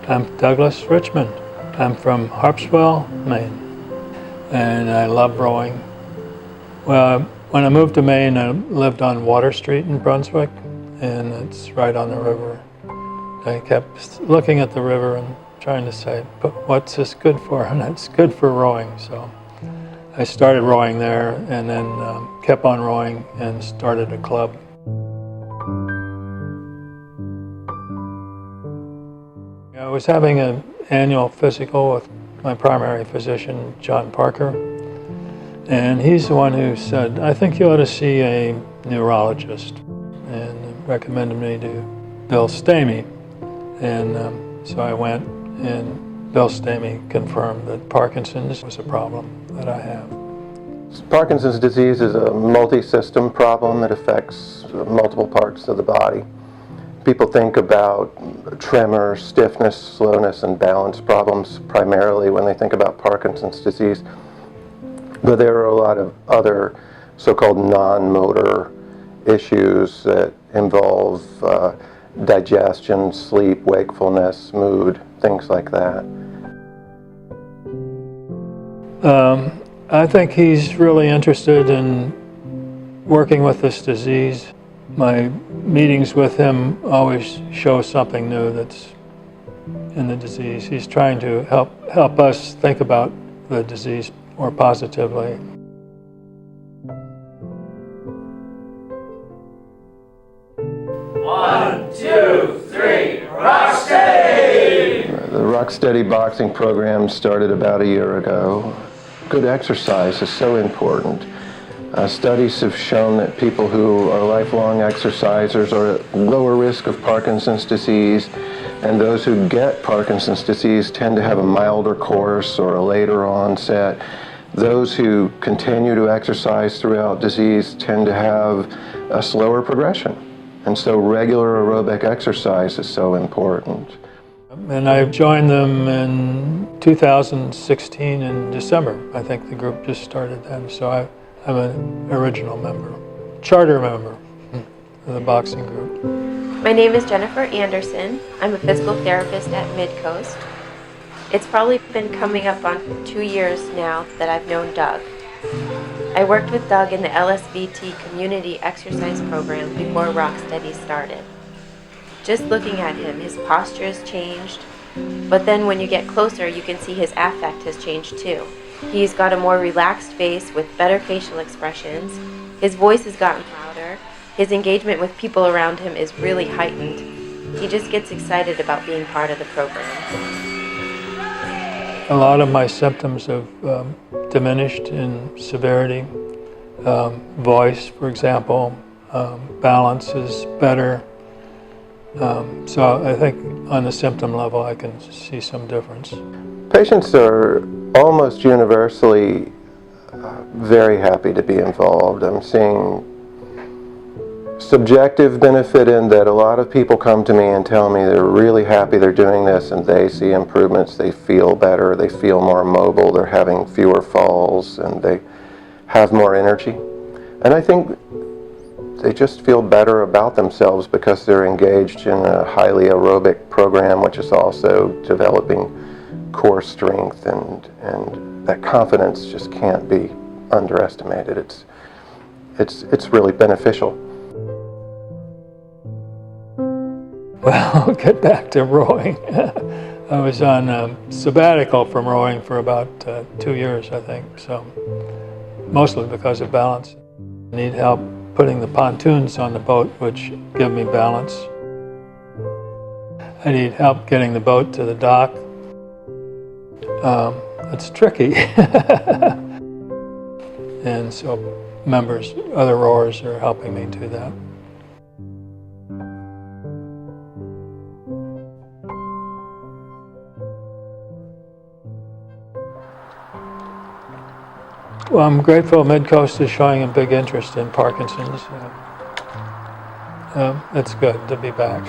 I'm Douglas Richmond. I'm from Harpswell, Maine, and I love rowing. Well, when I moved to Maine, I lived on Water Street in Brunswick, and it's right on the river. I kept looking at the river and trying to say, but what's this good for? And it's good for rowing. So I started rowing there and then kept on rowing and started a club. I was having an annual physical with my primary physician, John Parker, and he's the one who said, I think you ought to see a neurologist, and recommended me to Bill Stamey. And so I went, and Bill Stamey confirmed that Parkinson's was a problem that I have. Parkinson's disease is a multi-system problem that affects multiple parts of the body. People think about tremor, stiffness, slowness, and balance problems primarily when they think about Parkinson's disease. But there are a lot of other so-called non-motor issues that involve digestion, sleep, wakefulness, mood, things like that. I think he's really interested in working with this disease. My meetings with him always show something new that's in the disease. He's trying to help us think about the disease more positively. One, two, three, Rocksteady! The Rocksteady boxing program started about a year ago. Good exercise is so important. Studies have shown that people who are lifelong exercisers are at lower risk of Parkinson's disease, and those who get Parkinson's disease tend to have a milder course or a later onset. Those who continue to exercise throughout disease tend to have a slower progression. And so regular aerobic exercise is so important. And I joined them in 2016 in December. I think the group just started then, so I'm an original member, charter member of the boxing group. My name is Jennifer Anderson. I'm a physical therapist at Midcoast. It's probably been coming up on 2 years now that I've known Doug. I worked with Doug in the LSVT community exercise program before Rocksteady started. Just looking at him, his posture has changed, but then when you get closer, you can see his affect has changed too. He's got a more relaxed face with better facial expressions. His voice has gotten louder. His engagement with people around him is really heightened. He just gets excited about being part of the program. A lot of my symptoms have diminished in severity. Voice, for example, balance is better. So I think on the symptom level I can see some difference. Patients are almost universally very happy to be involved. I'm seeing subjective benefit in that a lot of people come to me and tell me they're really happy they're doing this and they see improvements, they feel better, they feel more mobile, they're having fewer falls, and they have more energy. And I think they just feel better about themselves because they're engaged in a highly aerobic program which is also developing core strength, and that confidence just can't be underestimated. It's really beneficial. Well, get back to rowing. I was on sabbatical from rowing for about 2 years, I think, so mostly because of balance. I need help putting the pontoons on the boat, which give me balance. I need help getting the boat to the dock. It's tricky. And so other rowers are helping me do that. Well, I'm grateful Midcoast is showing a big interest in Parkinson's. It's good to be back.